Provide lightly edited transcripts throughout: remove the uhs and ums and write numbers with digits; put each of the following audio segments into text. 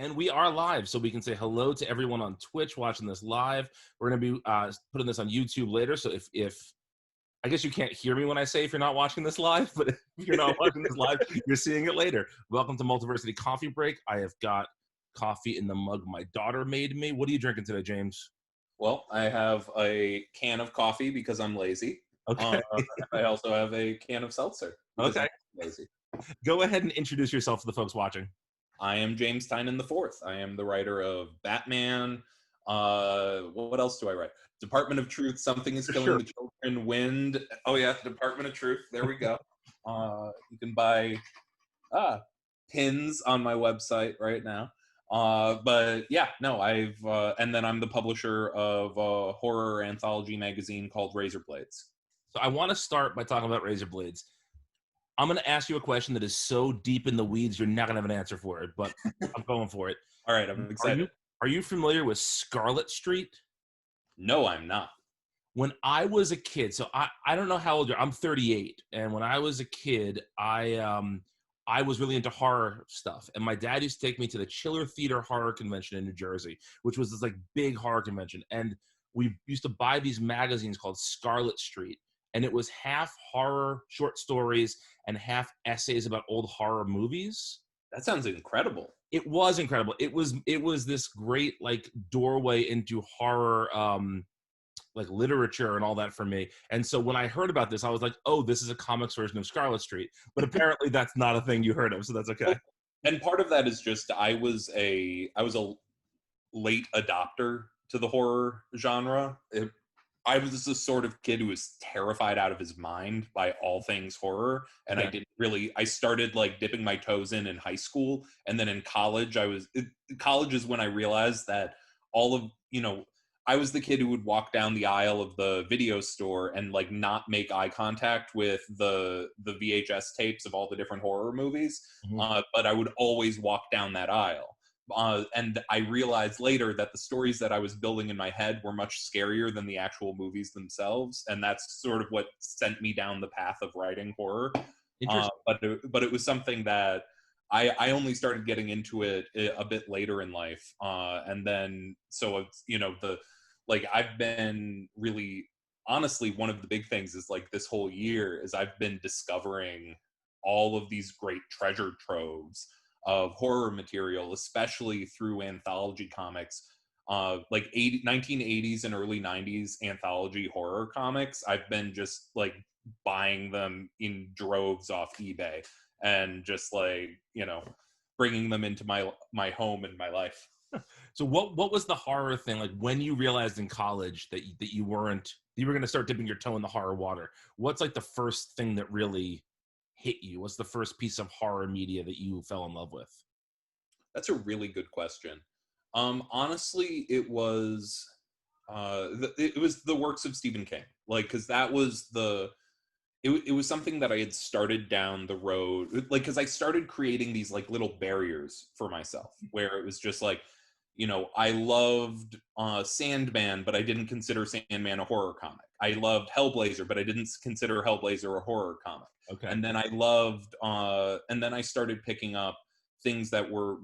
And we are live, so we can say hello to everyone on Twitch watching this live. We're going to be putting this on YouTube later, so if I guess you can't hear me when I say if you're not watching this live, but if you're not watching this live, you're seeing it later. Welcome to Multiversity Coffee Break. I have got coffee in the mug my daughter made me. What are you drinking today, James? Well, I have a can of coffee because I'm lazy. Okay. I also have a can of seltzer because Okay. I'm lazy. Go ahead and introduce yourself to the folks watching. I am James Tynion IV. I am the writer of Batman. What else do I write? Department of Truth, Something is Killing the Children, Wind. Oh yeah, Department of Truth. There we go. You can buy pins on my website right now. But yeah, no, and then I'm the publisher of a horror anthology magazine called Razor Blades. So I want to start by talking about Razor Blades. I'm going to ask you a question that is so deep in the weeds, you're not going to have an answer for it, but I'm going for it. All right, I'm excited. Are you familiar with Scarlet Street? No, I'm not. When I was a kid, so I don't know how old you're. I'm 38, and when I was a kid, I was really into horror stuff, and my dad used to take me to the Chiller Theater Horror Convention in New Jersey, which was this like big horror convention, and we used to buy these magazines called Scarlet Street, and it was half horror short stories and half essays about old horror movies. That sounds incredible. It was incredible. It was this great like doorway into horror like literature and all that for me. And so when I heard about this, I was like, oh, this is a comics version of Scarlet Street. But apparently that's not a thing you heard of, so that's okay. And part of that is just I was a late adopter to the horror genre. I was the sort of kid who was terrified out of his mind by all things horror. And I started like dipping my toes in high school. And then in college, college is when I realized that I was the kid who would walk down the aisle of the video store and like not make eye contact with the VHS tapes of all the different horror movies. Mm-hmm. But I would always walk down that aisle. And I realized later that the stories that I was building in my head were much scarier than the actual movies themselves. And that's sort of what sent me down the path of writing horror. But it was something that I only started getting into it a bit later in life. And then, so it's, I've been really, honestly, one of the big things is like this whole year is I've been discovering all of these great treasure troves of horror material, especially through anthology comics, 1980s and early 90s anthology horror comics. I've been just like buying them in droves off eBay and just bringing them into my home and my life. So what was the horror thing like when you realized in college that you were going to start dipping your toe in the horror water? What's like the first thing that really hit you? What's the first piece of horror media that you fell in love with? That's a really good question. Honestly, it was the works of Stephen King, because that was it was something that I had started down the road, because I started creating these like little barriers for myself where it was just like, I loved Sandman, but I didn't consider Sandman a horror comic. I loved Hellblazer, but I didn't consider Hellblazer a horror comic. Okay. And then I started picking up things that were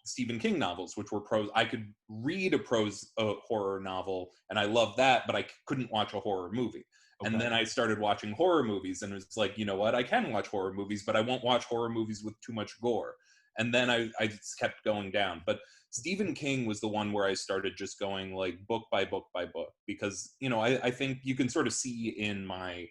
Stephen King novels, which were prose. I could read a prose horror novel, and I loved that, but I couldn't watch a horror movie. Okay. And then I started watching horror movies, and it's like, you know what? I can watch horror movies, but I won't watch horror movies with too much gore. And then I just kept going down. But Stephen King was the one where I started just going like book by book by book, because, I think you can sort of see in my,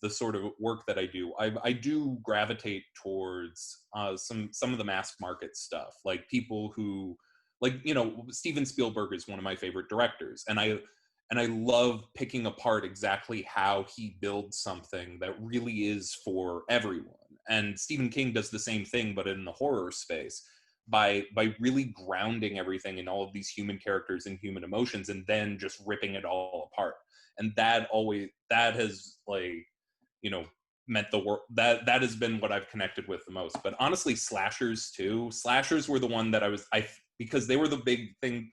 the sort of work that I do. I do gravitate towards some of the mass market stuff, like people who, Steven Spielberg is one of my favorite directors. And I love picking apart exactly how he builds something that really is for everyone. And Stephen King does the same thing, but in the horror space, by really grounding everything in all of these human characters and human emotions, and then just ripping it all apart. And that has meant the work that has been what I've connected with the most. But honestly, slashers too. Slashers were the one that because they were the big thing.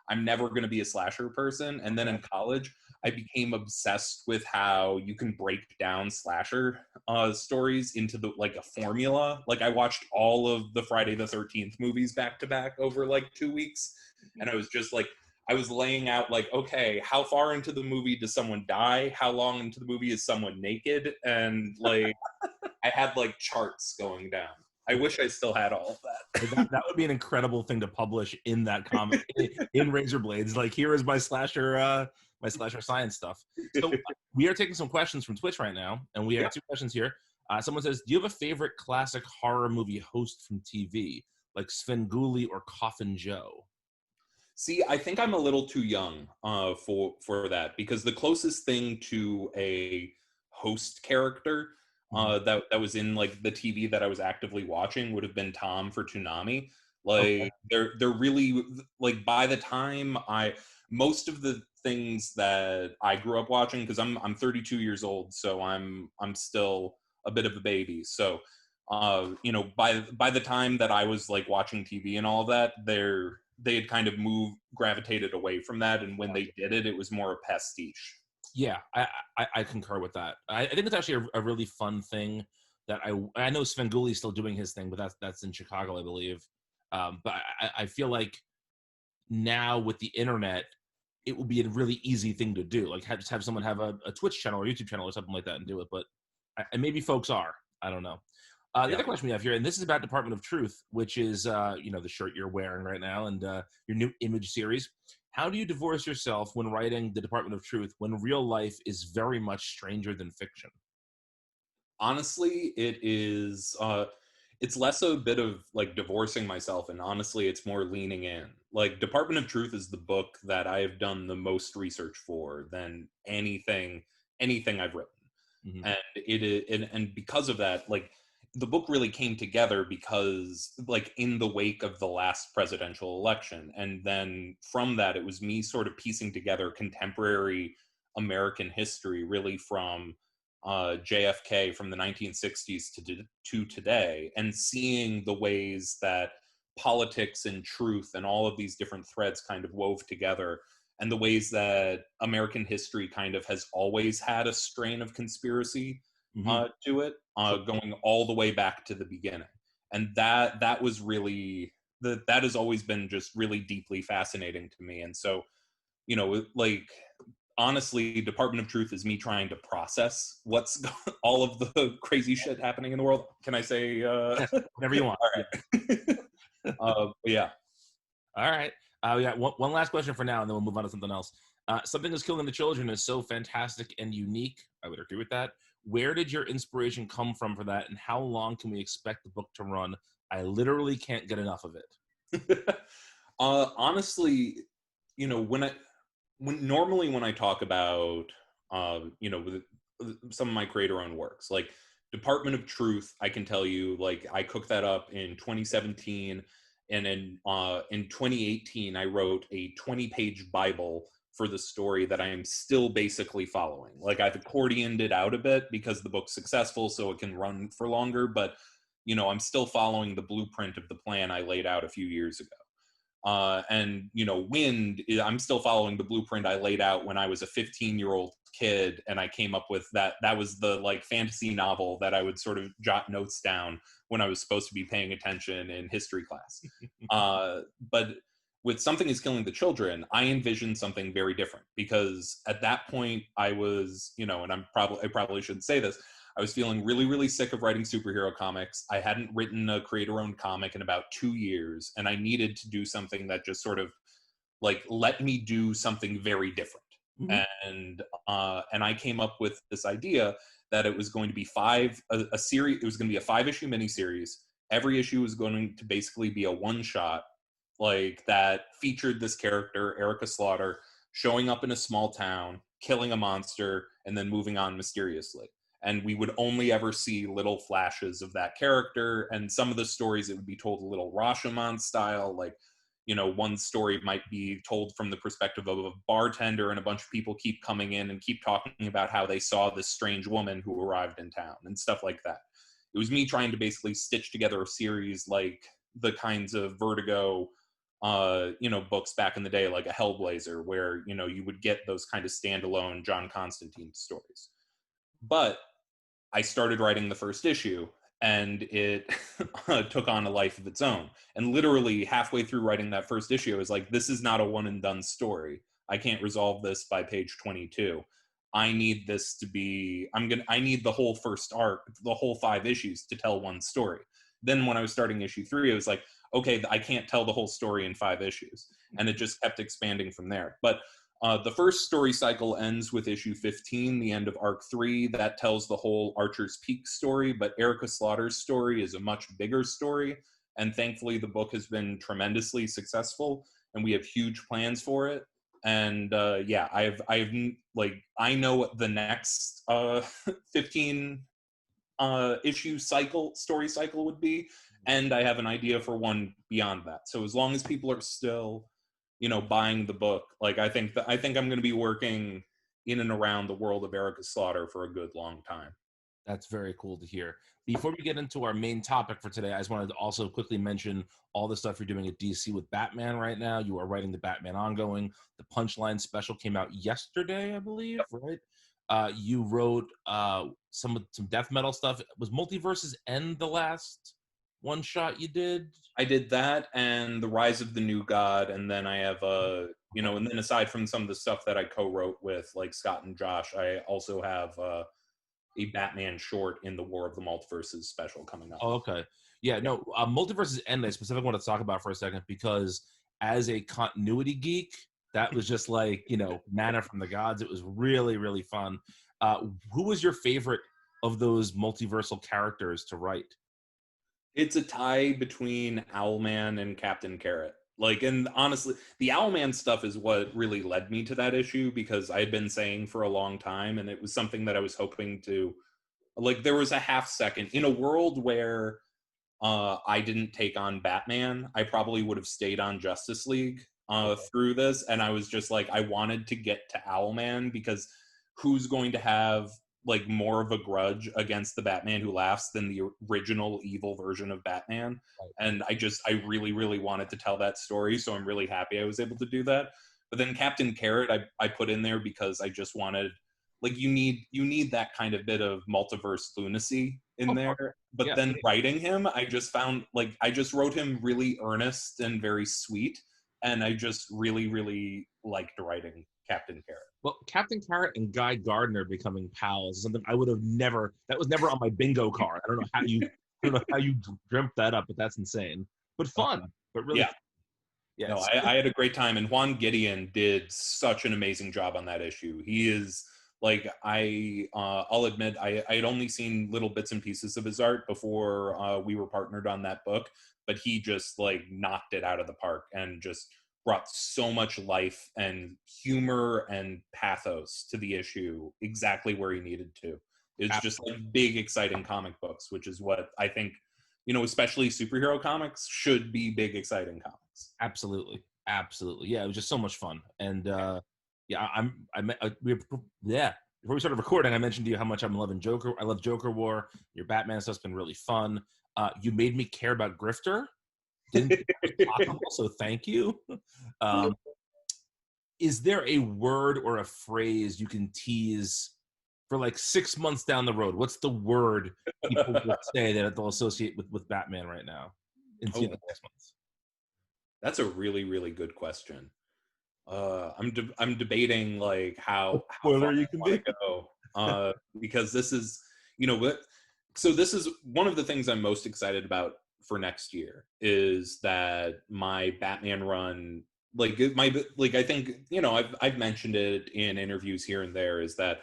I'm never going to be a slasher person. And then in college, I became obsessed with how you can break down slasher stories into like a formula. Like I watched all of the Friday the 13th movies back to back over like 2 weeks, and I was just like, I was laying out like, okay, how far into the movie does someone die? How long into the movie is someone naked? And like, I had like charts going down. I wish I still had all of that. That would be an incredible thing to publish in that comic in Razor Blades. Like, here is my slasher science stuff. So we are taking some questions from Twitch right now, and we have two questions here. Someone says, "Do you have a favorite classic horror movie host from TV, like Svengoolie or Coffin Joe?" See, I think I'm a little too young for that, because the closest thing to a host character that was in like the TV that I was actively watching would have been Tom for Toonami. Like they're really like, by the time most of the things that I grew up watching, because I'm 32 years old, so I'm still a bit of a baby. So you know, by the time that I was like watching TV and all that, they had kind of gravitated away from that, and when they did it, it was more a pastiche. Yeah, I concur with that. I think it's actually a really fun thing that I know Svengoolie is still doing his thing, but that's in Chicago, I believe. But I feel like now with the internet, it would be a really easy thing to do. Like just have someone have a Twitch channel or YouTube channel or something like that and do it. But and maybe folks are. I don't know. The other question we have here, and this is about Department of Truth, which is you know, the shirt you're wearing right now and your new Image series. How do you divorce yourself when writing the Department of Truth when real life is very much stranger than fiction? Honestly, it is it's less a bit of like divorcing myself, and honestly it's more leaning in. Like Department of Truth is the book that I have done the most research for than anything I've written. And and because of that, like the book really came together because like in the wake of the last presidential election, and then from that it was me sort of piecing together contemporary American history, really from JFK from the 1960s to today, and seeing the ways that politics and truth and all of these different threads kind of wove together, and the ways that American history kind of has always had a strain of conspiracy to it, going all the way back to the beginning. And that was really, that has always been just really deeply fascinating to me. And so, you know, like, honestly, Department of Truth is me trying to process all of the crazy shit happening in the world. Can I say Yes, whatever you want? All right. Yeah. All right. We got one last question for now, and then we'll move on to something else. Something Is Killing the Children is so fantastic and unique. I would agree with that. Where did your inspiration come from for that, and how long can we expect the book to run? I literally can't get enough of it. Honestly, you know, when I talk about you know, some of my creator-owned works, like Department of Truth, I can tell you, like, I cooked that up in 2017, and in 2018 I wrote a 20-page Bible for the story that I am still basically following. Like, I've accordioned it out a bit because the book's successful, so it can run for longer, but you know, I'm still following the blueprint of the plan I laid out a few years ago. And you know, Wind, I'm still following the blueprint I laid out when I was a 15-year-old kid, and I came up with that was the like fantasy novel that I would sort of jot notes down when I was supposed to be paying attention in history class. But with Something Is Killing the Children, I envisioned something very different, because at that point I was, you know, and I probably shouldn't say this, I was feeling really, really sick of writing superhero comics. I hadn't written a creator-owned comic in about 2 years, and I needed to do something that just sort of like let me do something very different. And I came up with this idea that it was going to be a series. It was going to be a 5-issue miniseries. Every issue was going to basically be a one-shot, like, that featured this character, Erica Slaughter, showing up in a small town, killing a monster, and then moving on mysteriously. And we would only ever see little flashes of that character. And some of the stories, it would be told a little Rashomon style. Like, you know, one story might be told from the perspective of a bartender, and a bunch of people keep coming in and keep talking about how they saw this strange woman who arrived in town and stuff like that. It was me trying to basically stitch together a series like the kinds of Vertigo books back in the day, like a Hellblazer, where, you would get those kind of standalone John Constantine stories. But I started writing the first issue, and it took on a life of its own. And literally halfway through writing that first issue, I was like, this is not a one and done story. I can't resolve this by page 22. I need this to be, I need the whole first arc, the whole 5 issues to tell one story. Then when I was starting issue 3, I was like, okay, I can't tell the whole story in 5 issues. And it just kept expanding from there. But the first story cycle ends with issue 15, the end of arc 3. That tells the whole Archer's Peak story, but Erica Slaughter's story is a much bigger story. And thankfully, the book has been tremendously successful, and we have huge plans for it. And I know what the next 15 issue story cycle would be, and I have an idea for one beyond that. So as long as people are still buying the book, like I think I'm going to be working in and around the world of Erica Slaughter for a good long time. That's very cool to hear. Before we get into our main topic for today, I just wanted to also quickly mention all the stuff you're doing at DC with Batman right now. You are writing the Batman ongoing. The Punchline special came out yesterday, I believe, right? You wrote some death metal stuff. Was Multiverses End the last one shot you did? I did that and The Rise of the New God, and then I have and then aside from some of the stuff that I co-wrote with like Scott and Josh, I also have a Batman short in the War of the Multiverses special coming up. Oh, okay. Yeah, no, Multiverses End, I specifically want to talk about for a second, because as a continuity geek, that was just like, manna from the gods. It was really, really fun. Who was your favorite of those multiversal characters to write? It's a tie between Owlman and Captain Carrot. And honestly, the Owlman stuff is what really led me to that issue, because I had been saying for a long time, and it was something that I was hoping to, there was a half second in a world where I didn't take on Batman, I probably would have stayed on Justice League through this. And I was just like, I wanted to get to Owlman, because who's going to have more of a grudge against the Batman Who Laughs than the original evil version of Batman? Right. And I really, really wanted to tell that story. So I'm really happy I was able to do that. But then Captain Carrot, I put in there because I just wanted, you need that kind of bit of multiverse lunacy in there. But then writing him, I just found, I just wrote him really earnest and very sweet. And I just really, really liked writing Captain Carrot. Well, Captain Carrot and Guy Gardner becoming pals is something I would have never, that was never on my bingo card. I don't know how you dreamt that up, but that's insane. But fun. But really fun. Yeah. No, I had a great time, and Juan Gideon did such an amazing job on that issue. He is I'll admit I had only seen little bits and pieces of his art before we were partnered on that book, but he just knocked it out of the park and just brought so much life and humor and pathos to the issue exactly where he needed to. It's just big, exciting comic books, which is what I think, especially superhero comics should be. Big, exciting comics. Absolutely. Yeah, it was just so much fun. And before we started recording, I mentioned to you how much I'm loving Joker. I love Joker War. Your Batman stuff's been really fun. You made me care about Grifter. Didn't possible, so thank you. Is there a word or a phrase you can tease for 6 months down the road? What's the word people will say that they'll associate with Batman right now in 6 months? That's a really, really good question. I'm debating how far you can go, because this is this is one of the things I'm most excited about for next year, is that my Batman run, I think I've mentioned it in interviews here and there, is that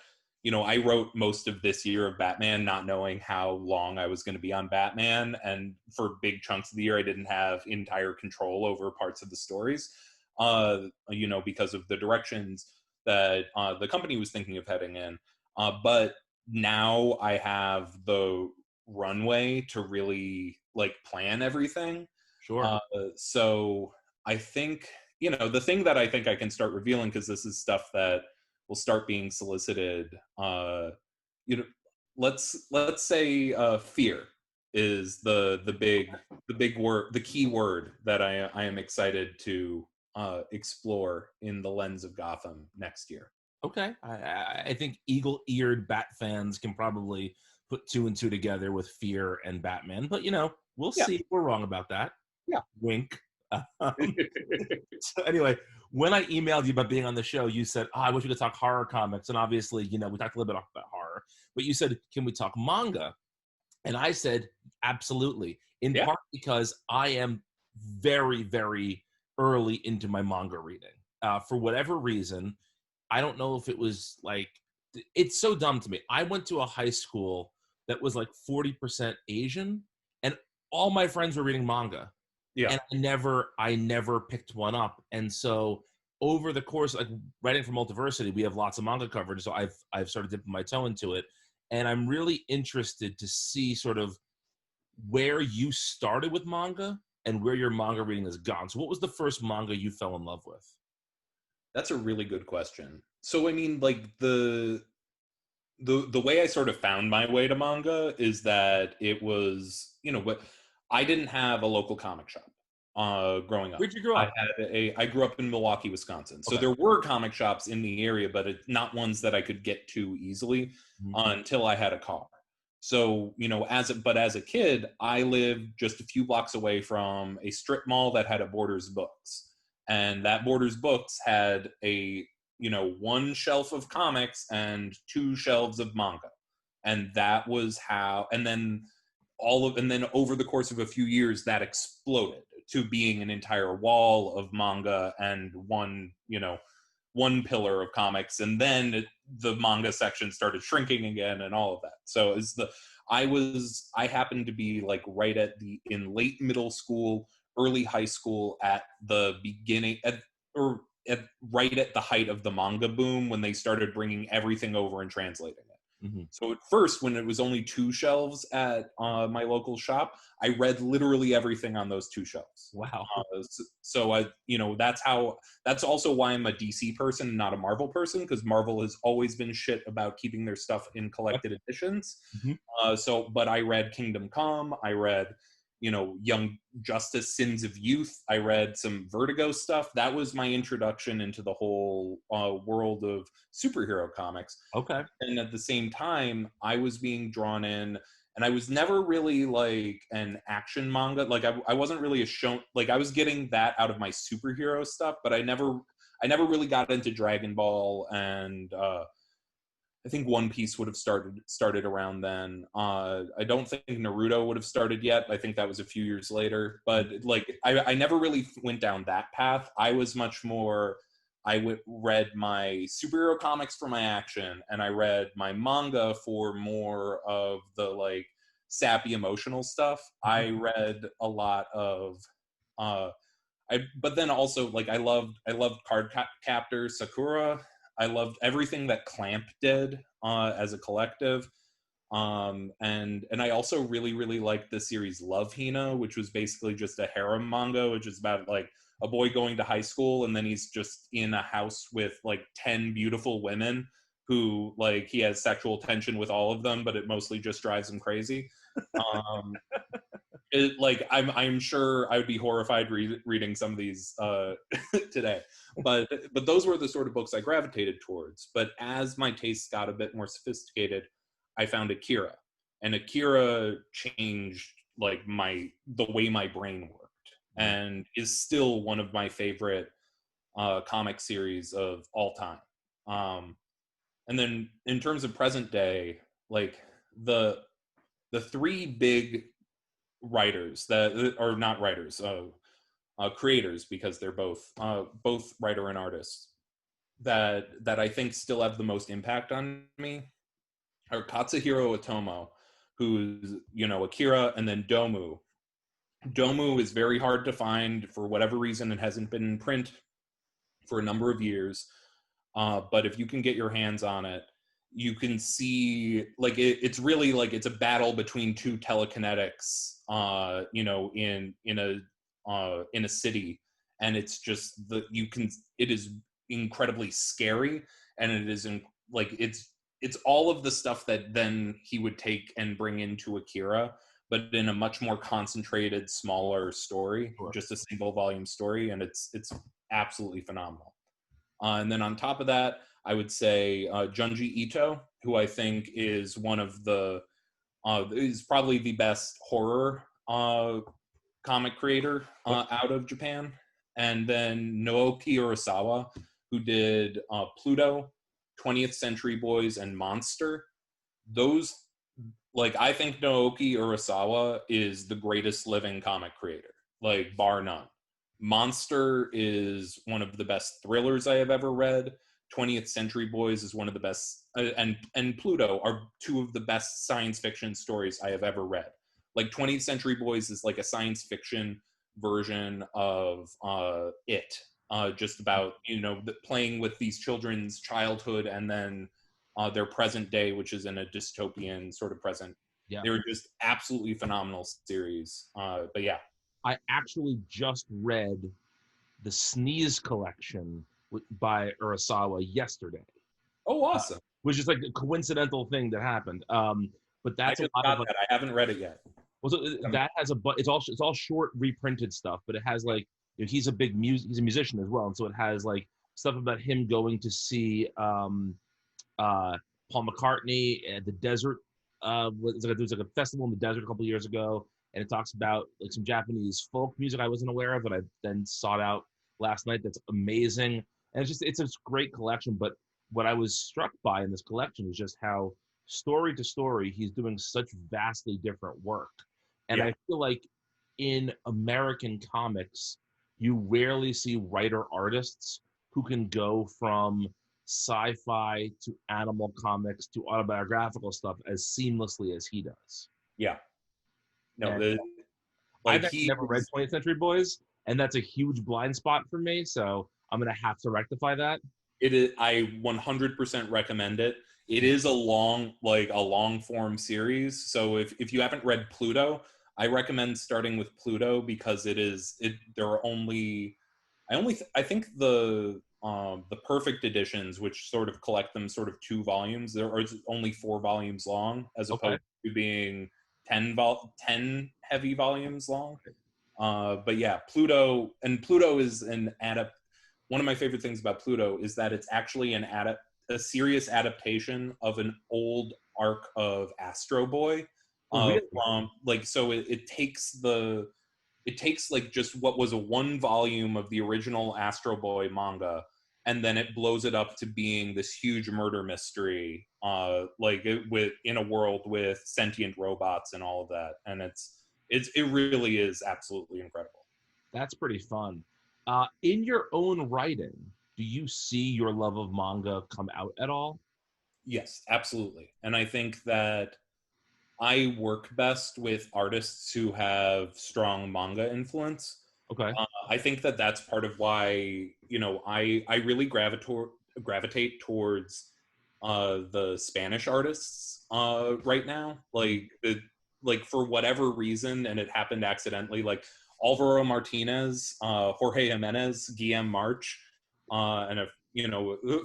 I wrote most of this year of Batman not knowing how long I was going to be on Batman, and for big chunks of the year I didn't have entire control over parts of the stories, because of the directions that the company was thinking of heading in. But now I have the runway to really plan everything. Sure. So I think, the thing that I think I can start revealing, because this is stuff that will start being solicited, let's say fear is the big word, the key word that I am excited to explore in the lens of Gotham next year. Okay, I think eagle-eared Bat fans can probably put two and two together with Fear and Batman, but we'll Yeah. see if we're wrong about that. Yeah. Wink. So anyway, when I emailed you about being on the show, you said, I wish we could talk horror comics. And obviously, we talked a little bit about horror, but you said, can we talk manga? And I said, absolutely. In Yeah. part because I am very, very early into my manga reading. For whatever reason, I don't know if it was like, it's so dumb to me. I went to a high school that was like 40% Asian, and all my friends were reading manga. Yeah. And I never picked one up. And so over the course, like writing for Multiversity, we have lots of manga coverage. So I've started dipping my toe into it. And I'm really interested to see sort of where you started with manga and where your manga reading has gone. So what was the first manga you fell in love with? That's a really good question. So I mean, like the way I sort of found my way to manga is that it was, but I didn't have a local comic shop growing up. Where'd you grow up? I grew up in Milwaukee, Wisconsin. So Okay. there were comic shops in the area, but not ones that I could get to easily until I had a car. So, as a kid, I lived just a few blocks away from a strip mall that had a Borders Books. And that Borders Books had a one shelf of comics and two shelves of manga. And that was how, and then over the course of a few years, that exploded to being an entire wall of manga and one pillar of comics. And then the manga section started shrinking again and all of that. So I happened to be like in late middle school, early high school at the beginning right at the height of the manga boom when they started bringing everything over and translating it. Mm-hmm. So at first, when it was only two shelves at my local shop, I read literally everything on those two shelves. Wow. So that's also why I'm a DC person, not a Marvel person, because Marvel has always been shit about keeping their stuff in collected editions. Mm-hmm. But I read Kingdom Come, I read Young Justice, Sins of Youth. I read some Vertigo stuff. That was my introduction into the whole world of superhero comics. Okay. And at the same time, I was being drawn in, and I was never really like an action manga. Like I wasn't really I was getting that out of my superhero stuff, but I never really got into Dragon Ball, and I think One Piece would have started around then. I don't think Naruto would have started yet. I think that was a few years later. But I never really went down that path. I was much more. Read my superhero comics for my action, and I read my manga for more of the sappy emotional stuff. I read a lot of. But then also I loved Card Captor Sakura. I loved everything that Clamp did as a collective. And I also really, really liked the series Love Hina, which was basically just a harem manga, which is about a boy going to high school, and then he's just in a house with 10 beautiful women who he has sexual tension with all of them, but it mostly just drives him crazy. I'm sure I would be horrified reading some of these today, but those were the sort of books I gravitated towards. But as my tastes got a bit more sophisticated, I found Akira, and Akira changed the way my brain worked, and is still one of my favorite comic series of all time. And then in terms of present day, the three big writers that are not writers, creators, because they're both writer and artists that I think still have the most impact on me are Katsuhiro Otomo, who's Akira, and then Domu. Domu is very hard to find for whatever reason. It hasn't been in print for a number of years, but if you can get your hands on it, you can see it's really it's a battle between two telekinetics, in a city, and it's just it is incredibly scary, and it is it's all of the stuff that then he would take and bring into Akira, but in a much more concentrated, smaller story, Sure. just a single volume story, and it's absolutely phenomenal. And then on top of that, I would say Junji Ito, who I think is one of the is probably the best horror comic creator out of Japan. And then Naoki Urasawa, who did Pluto, 20th Century Boys, and Monster. Those, like, I think Naoki Urasawa is the greatest living comic creator, like, bar none. Monster is one of the best thrillers I have ever read. 20th Century Boys is one of the best, and Pluto are two of the best science fiction stories I have ever read. Like 20th Century Boys is like a science fiction version of It, just about playing with these children's childhood and then their present day, which is in a dystopian sort of present. Yeah. They were just absolutely phenomenal series. But yeah. I actually just read the Sneeze collection by Urasawa yesterday. Oh, awesome. Which is like a coincidental thing that happened. But that's I just got that. I haven't read it yet. Well, so that has it's all short reprinted stuff, but it has like he's a he's a musician as well, and so it has like stuff about him going to see Paul McCartney at the desert. There was like a festival in the desert a couple of years ago, and it talks about like some Japanese folk music I wasn't aware of that I then sought out last night. That's amazing, and it's a great collection. But what I was struck by in this collection is just how story to story he's doing such vastly different work. And I feel like in American comics, you rarely see writer artists who can go from sci-fi to animal comics to autobiographical stuff as seamlessly as he does. Yeah. No, I've never read 20th Century Boys, and that's a huge blind spot for me, so I'm going to have to rectify that. It is. I 100% recommend it. It is a long form series. So if you haven't read Pluto, I recommend starting with Pluto because there are only I think the perfect editions, which sort of collect them sort of 2 volumes, there are only 4 volumes long as opposed to being 10 heavy volumes long. But yeah, Pluto is one of my favorite things about Pluto is that it's actually a serious adaptation of an old arc of Astro Boy. So it takes like just what was a 1 volume of the original Astro Boy manga, and then it blows it up to being this huge murder mystery, in a world with sentient robots and all of that, and it really is absolutely incredible. That's pretty fun. In your own writing, do you see your love of manga come out at all? Yes, absolutely. And I think that I work best with artists who have strong manga influence. Okay. I think that that's part of why, I really gravitate towards the Spanish artists right now. Like for whatever reason, and it happened accidentally, like Alvaro Martinez, Jorge Jimenez, Guillem March, and a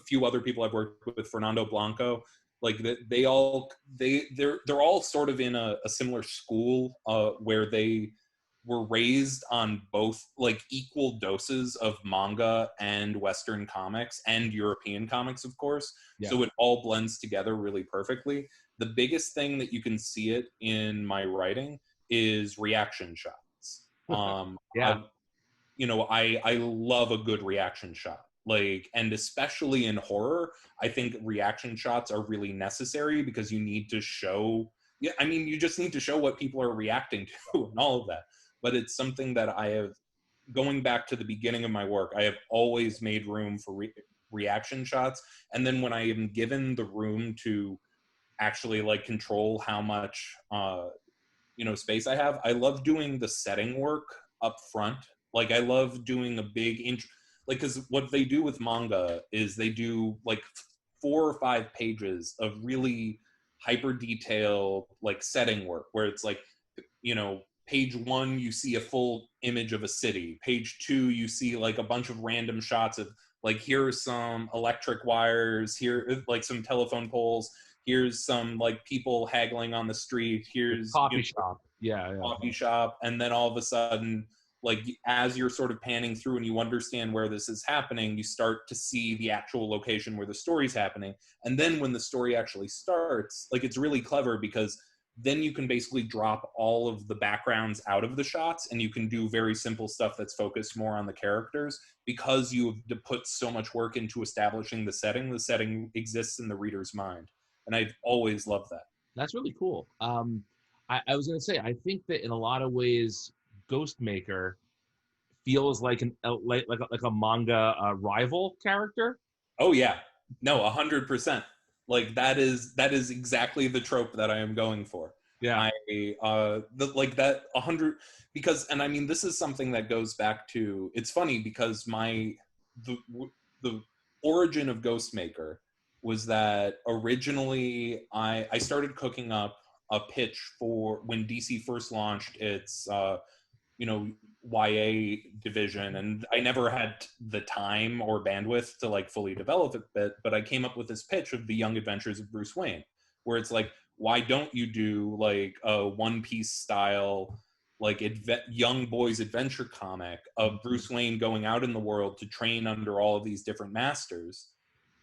few other people I've worked with, Fernando Blanco. Like they're all sort of in a similar school where they were raised on both like equal doses of manga and Western comics and European comics, of course. Yeah. So it all blends together really perfectly. The biggest thing that you can see it in my writing is reaction shots. I love a good reaction shot. And especially in horror, I think reaction shots are really necessary because you need to show, you just need to show what people are reacting to and all of that. But it's something that I have, going back to the beginning of my work, I have always made room for reaction shots. And then when I am given the room to actually control how much, space I have, I love doing the setting work up front. I love doing a big intro. Because what they do with manga is they do 4 or 5 pages of really hyper detailed setting work where it's page 1 you see a full image of a city, page 2 you see a bunch of random shots of here are some electric wires, here some telephone poles, here's some people haggling on the street, here's coffee shop. Yeah, yeah. coffee shop, and then all of a sudden, like as you're sort of panning through and you understand where this is happening, you start to see the actual location where the story's happening. And then when the story actually starts, like it's really clever because then you can basically drop all of the backgrounds out of the shots and you can do very simple stuff that's focused more on the characters because you've put so much work into establishing the setting. The setting exists in the reader's mind. And I've always loved that. That's really cool. I was gonna say, I think that in a lot of ways, Ghostmaker feels like like a manga rival character. Oh yeah, no, 100%. Like that is exactly the trope that I am going for. Yeah. Like that 100, because, and I mean this is something that goes back to, it's funny because the the origin of Ghostmaker was that originally I started cooking up a pitch for when DC first launched its you know, YA division, and I never had the time or bandwidth to like fully develop it, but I came up with this pitch of the Young Adventures of Bruce Wayne, where it's like, why don't you do like a One Piece style, like young boys adventure comic of Bruce Wayne going out in the world to train under all of these different masters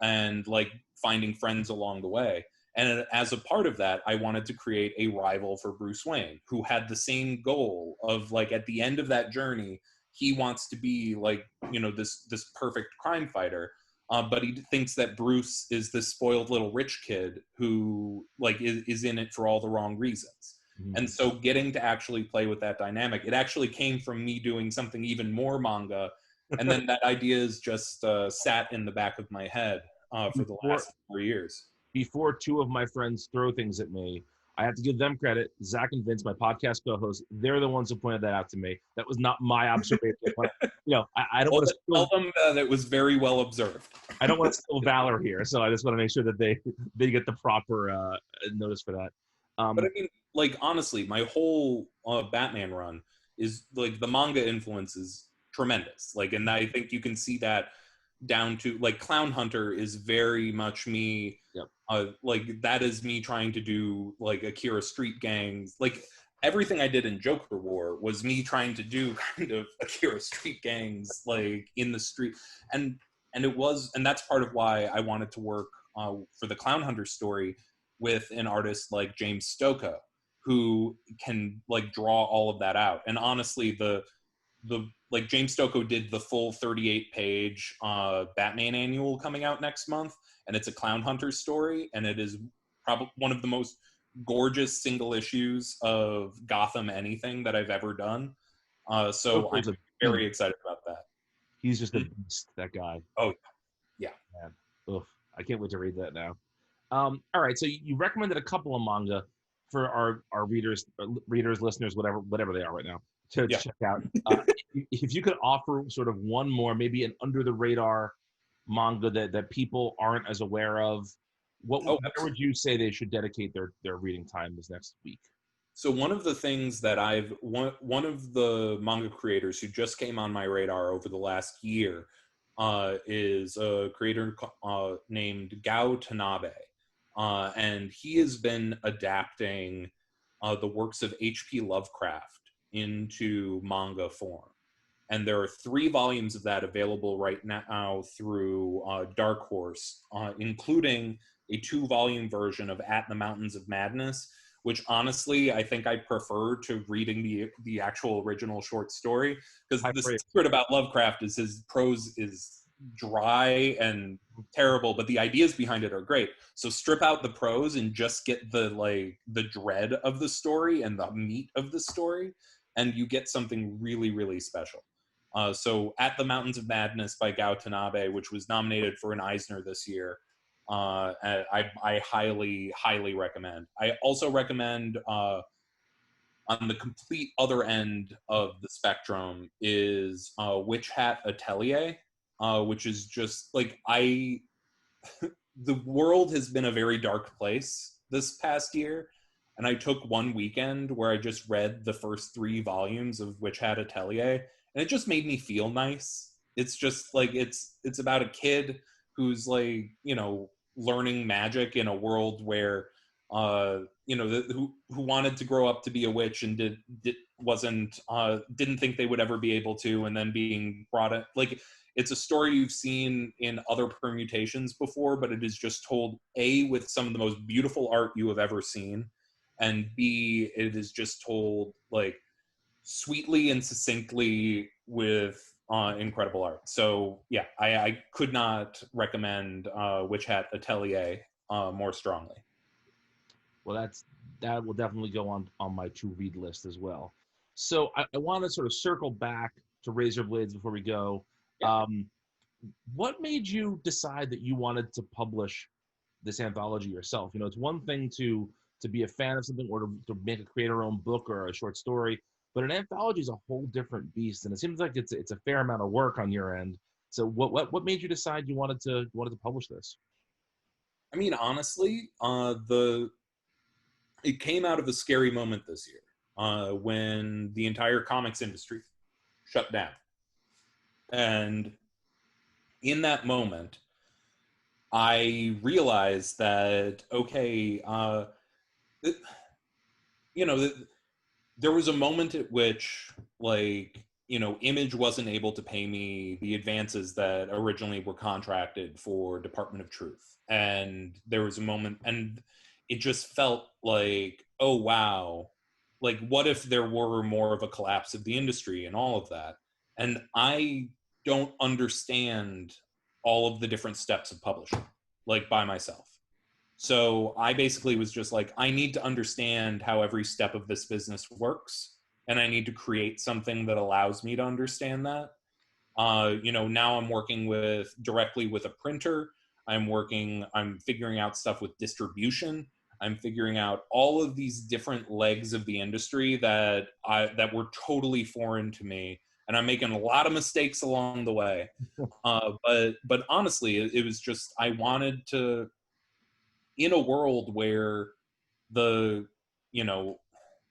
and like finding friends along the way. And as a part of that, I wanted to create a rival for Bruce Wayne, who had the same goal of like at the end of that journey, he wants to be like, you know, this perfect crime fighter. But he thinks that Bruce is this spoiled little rich kid who like is in it for all the wrong reasons. Mhm. And so getting to actually play with that dynamic, it actually came from me doing something even more manga. And then that idea is just sat in the back of my head for the last 4 years. Before two of my friends throw things at me, I have to give them credit. Zach and Vince, my podcast co-hosts, they're the ones who pointed that out to me. That was not my observation. But, you know, I don't want to tell them that it was very well observed. I don't want to steal valor here, so I just want to make sure that they get the proper notice for that. But I mean, like honestly, my whole Batman run is like the manga influence is tremendous. Like, and I think you can see that down to like Clown Hunter is very much me. Yep. Like that is me trying to do like Akira Street Gangs. Like everything I did in Joker War was me trying to do kind of Akira Street Gangs, like in the street. And that's part of why I wanted to work for the Clown Hunter story with an artist like James Stokoe, who can like draw all of that out. And honestly, the like James Stokoe did the full 38-page Batman annual coming out next month, and it's a Clown Hunter story, and it is probably one of the most gorgeous single issues of Gotham anything that I've ever done. So I'm very excited about that. He's just a beast, that guy. Oh, yeah. Man. Oof, I can't wait to read that now. All right, so you recommended a couple of manga for our readers, listeners, whatever they are right now, to check out. If you could offer sort of one more, maybe an under the radar manga that people aren't as aware of, where would you say they should dedicate their reading time this next week? So one of the things that one of the manga creators who just came on my radar over the last year is a creator named Gao Tanabe. And he has been adapting the works of H.P. Lovecraft into manga form. And there are 3 volumes of that available right now through Dark Horse, including a 2-volume version of At the Mountains of Madness, which honestly, I think I prefer to reading the actual original short story, because the secret about Lovecraft is his prose is dry and terrible, but the ideas behind it are great. So strip out the prose and just get the dread of the story and the meat of the story, and you get something really, really special. So At the Mountains of Madness by Gao Tanabe, which was nominated for an Eisner this year, I highly, highly recommend. I also recommend on the complete other end of the spectrum is Witch Hat Atelier, which is just like the world has been a very dark place this past year, and I took one weekend where I just read the first 3 volumes of Witch Hat Atelier, and it just made me feel nice. It's just like it's about a kid who's like, you know, learning magic in a world where who wanted to grow up to be a witch and didn't think they would ever be able to, and then being brought in. Like, it's a story you've seen in other permutations before, but it is just told A, with some of the most beautiful art you have ever seen, and B, it is just told like sweetly and succinctly with incredible art. So yeah, I could not recommend Witch Hat Atelier more strongly. Well, that will definitely go on my to read list as well. So I want to sort of circle back to Razor Blades before we go. Yeah. What made you decide that you wanted to publish this anthology yourself? You know, it's one thing to be a fan of something or to make a create your own book or a short story, but an anthology is a whole different beast, and it seems like it's a fair amount of work on your end. So what made you decide you wanted to publish this? I mean, honestly, it came out of a scary moment this year when the entire comics industry shut down. And in that moment, I realized that, okay, there was a moment at which, like, Image wasn't able to pay me the advances that originally were contracted for Department of Truth. And there was a moment, and it just felt like, oh, wow, like, what if there were more of a collapse of the industry and all of that? And I don't understand all of the different steps of publishing, like, by myself. So I basically was just like, I need to understand how every step of this business works, and I need to create something that allows me to understand that. Now I'm working directly with a printer. I'm figuring out stuff with distribution. I'm figuring out all of these different legs of the industry that were totally foreign to me, and I'm making a lot of mistakes along the way. But honestly, it was just, I wanted to, in a world where the you know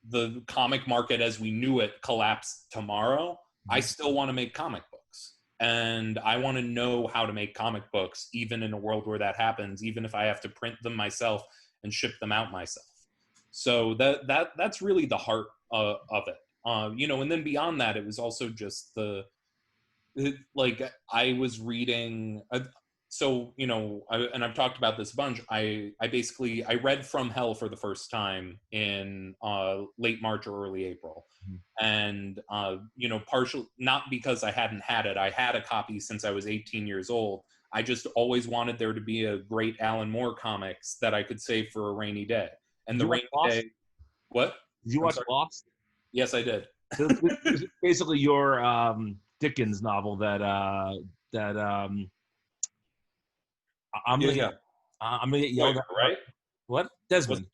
the comic market as we knew it collapsed tomorrow, I still want to make comic books, and I want to know how to make comic books even in a world where that happens, even if I have to print them myself and ship them out myself. So that's really the heart of it. And then beyond that, it was also just like, I was reading and I've talked about this a bunch. I read From Hell for the first time in late March or early April. And partial, not because I hadn't had it, I had a copy since I was 18 years old. I just always wanted there to be a great Alan Moore comics that I could save for a rainy day. And the rainy day, what? Did you watch Lost? Yes, I did. This is basically your Dickens novel that I'm gonna get yelled at. Right? What? Desmond?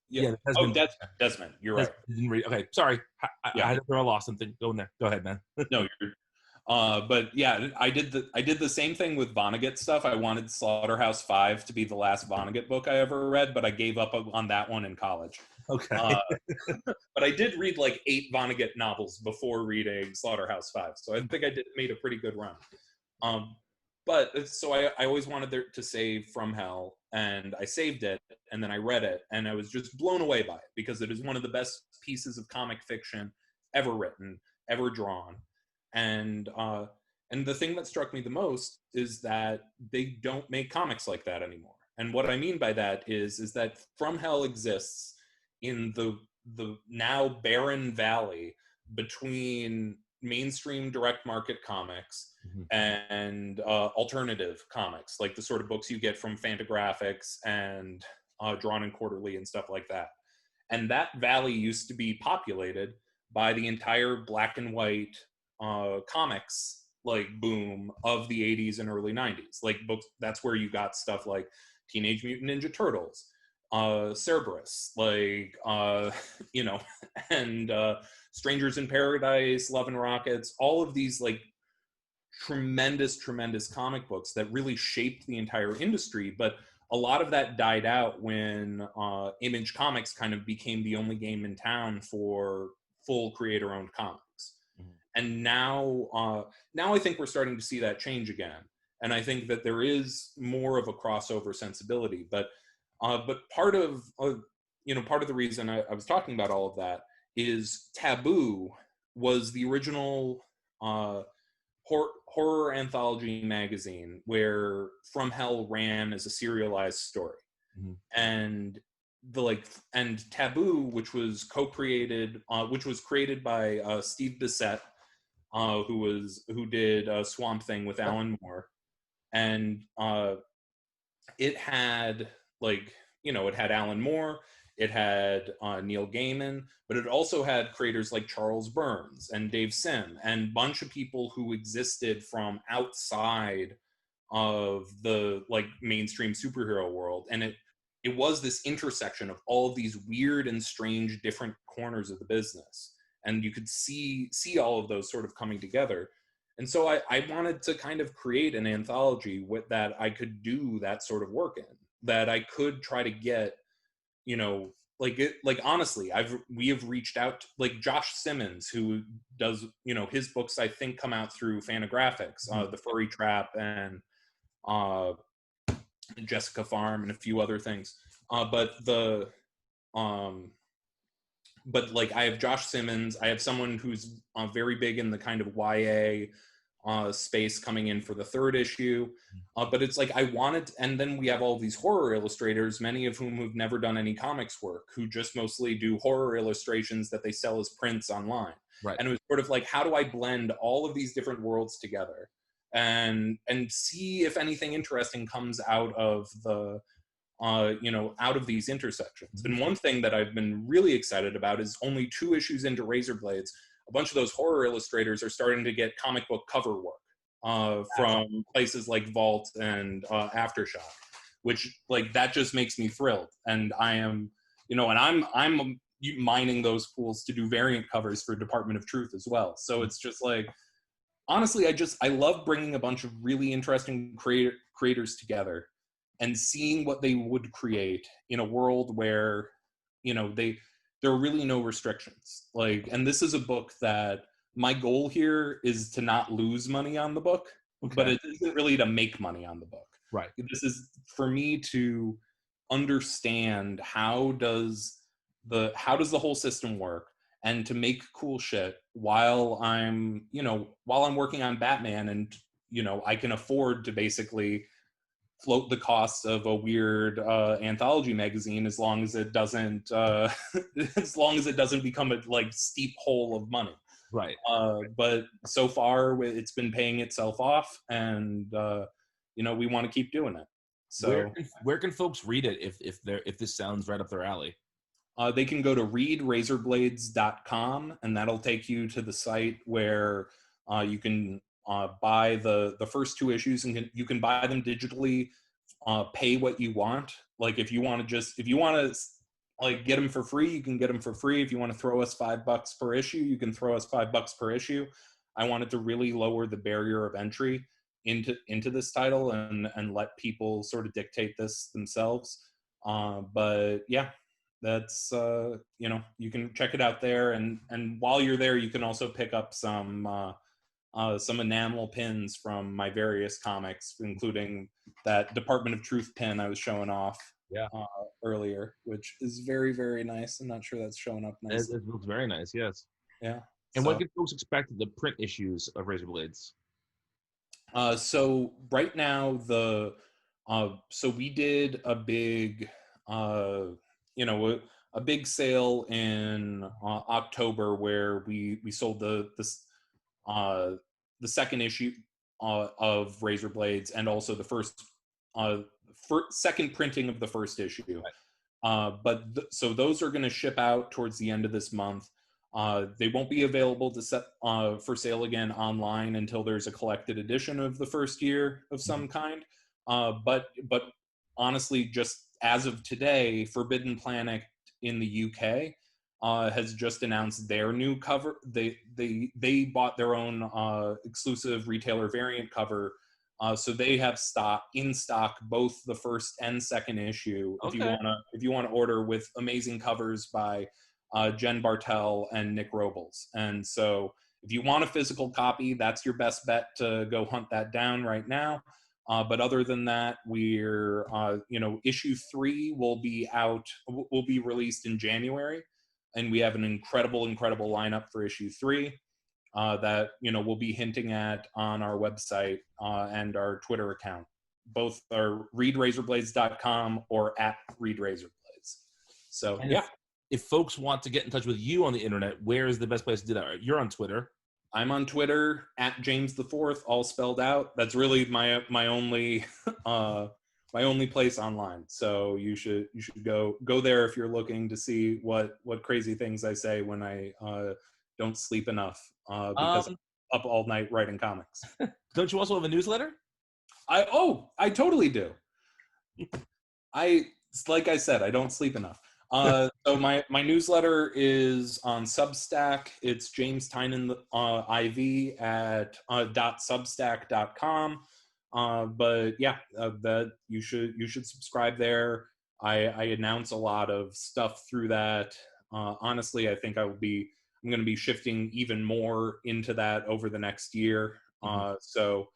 Yeah. Desmond. Oh, Desmond. You're right. Didn't read. Okay, sorry. I had to throw a lost something. Go in there. Go ahead, man. No, you're. But yeah, I did the same thing with Vonnegut stuff. I wanted Slaughterhouse 5 to be the last Vonnegut book I ever read, but I gave up on that one in college. Okay. But I did read like 8 Vonnegut novels before reading Slaughterhouse 5, so I think I made a pretty good run. But so I always wanted there to save From Hell, and I saved it, and then I read it, and I was just blown away by it because it is one of the best pieces of comic fiction ever written, ever drawn. And the thing that struck me the most is that they don't make comics like that anymore. And what I mean by that is that From Hell exists in the now barren valley between mainstream direct market comics and alternative comics, like the sort of books you get from Fantagraphics and Drawn and Quarterly and stuff like that. And that valley used to be populated by the entire black and white comics like boom of the 80s and early 90s. Like books, that's where you got stuff like Teenage Mutant Ninja Turtles, Cerberus, like and Strangers in Paradise, Love and Rockets, all of these like tremendous comic books that really shaped the entire industry. But a lot of that died out when Image Comics kind of became the only game in town for full creator-owned comics. And now I think we're starting to see that change again. And I think that there is more of a crossover sensibility. But But part of part of the reason I was talking about all of that is Taboo was the original horror anthology magazine where From Hell ran as a serialized story. Mm-hmm. And and Taboo, which was created by Steve Bissette, who did Swamp Thing with Alan Moore, and it had it had Alan Moore, it had Neil Gaiman, but it also had creators like Charles Burns and Dave Sim and a bunch of people who existed from outside of the mainstream superhero world. And it was this intersection of all of these weird and strange different corners of the business, and you could see all of those sort of coming together. And so I wanted to kind of create an anthology with that I could do that sort of work in, that I could try to get, honestly, we have reached out to, Josh Simmons, who does, his books I think come out through Fantagraphics, The Furry Trap and Jessica Farm and a few other things. But I have Josh Simmons, I have someone who's very big in the kind of YA space coming in for the third issue. But it's I wanted, and then we have all these horror illustrators, many of whom have never done any comics work, who just mostly do horror illustrations that they sell as prints online. Right. And it was sort of how do I blend all of these different worlds together and see if anything interesting comes out of the out of these intersections. And one thing that I've been really excited about is only 2 issues into Razor Blades, a bunch of those horror illustrators are starting to get comic book cover work from places like Vault and Aftershock, which that just makes me thrilled. And I am, and I'm mining those pools to do variant covers for Department of Truth as well. So it's just honestly, I love bringing a bunch of really interesting creators together and seeing what they would create in a world where, there are really no restrictions. And this is a book that my goal here is to not lose money on the book, but it isn't really to make money on the book. Right. This is for me to understand how does the whole system work, and to make cool shit while I'm working on Batman, and I can afford to basically float the costs of a weird anthology magazine as long as it doesn't become a steep hole of money. Right. But so far it's been paying itself off, and we want to keep doing it. So where can folks read it if this sounds right up their alley? They can go to readrazorblades.com, and that'll take you to the site where you can buy the first 2 issues, and you can buy them digitally, pay what you want. If you want to get them for free, you can get them for free. If you want to throw us $5 per issue, you can throw us $5 per issue. I wanted to really lower the barrier of entry into this title and let people sort of dictate this themselves. But yeah, that's you can check it out there, and while you're there, you can also pick up some enamel pins from my various comics, including that Department of Truth pin I was showing off earlier, which is very, very nice. I'm not sure that's showing up nice. It looks very nice, yes. Yeah. And what can folks expect of the print issues of Razor Blades? So right now, so we did a big, a big sale in October where we sold the second issue of Razor Blades, and also the second printing of the first issue. Right. So those are going to ship out towards the end of this month. They won't be available for sale again online until there's a collected edition of the first year of some kind. But honestly, just as of today, Forbidden Planet in the UK has just announced their new cover. They bought their own exclusive retailer variant cover, so they have in stock both the first and second issue. Okay. If you want to order, with amazing covers by Jen Bartel and Nick Robles. And so if you want a physical copy, that's your best bet to go hunt that down right now. But other than that, we're, issue 3 will be released in January. And we have an incredible lineup for issue 3 that, we'll be hinting at on our website and our Twitter account. Both are readrazorblades.com or at readrazorblades. So, And yeah. If folks want to get in touch with you on the internet, where is the best place to do that? You're on Twitter. I'm on Twitter at James the Fourth, all spelled out. That's really my only my only place online. So you should go there if you're looking to see what crazy things I say when I don't sleep enough because I'm up all night writing comics. Don't you also have a newsletter? I totally do. Like I said, I don't sleep enough. So my newsletter is on Substack. It's James Tynion IV at .substack.com. But yeah, that you should subscribe there. I announce a lot of stuff through that. Honestly, I think I'm going to be shifting even more into that over the next year. So,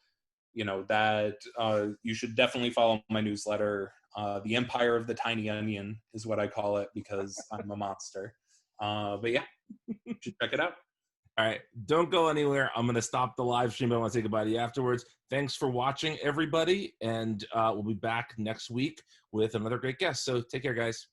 that you should definitely follow my newsletter. The Empire of the Tiny Onion is what I call it because I'm a monster. But yeah, you should check it out. All right. Don't go anywhere. I'm going to stop the live stream. I want to say goodbye to you afterwards. Thanks for watching, everybody. And we'll be back next week with another great guest. So take care, guys.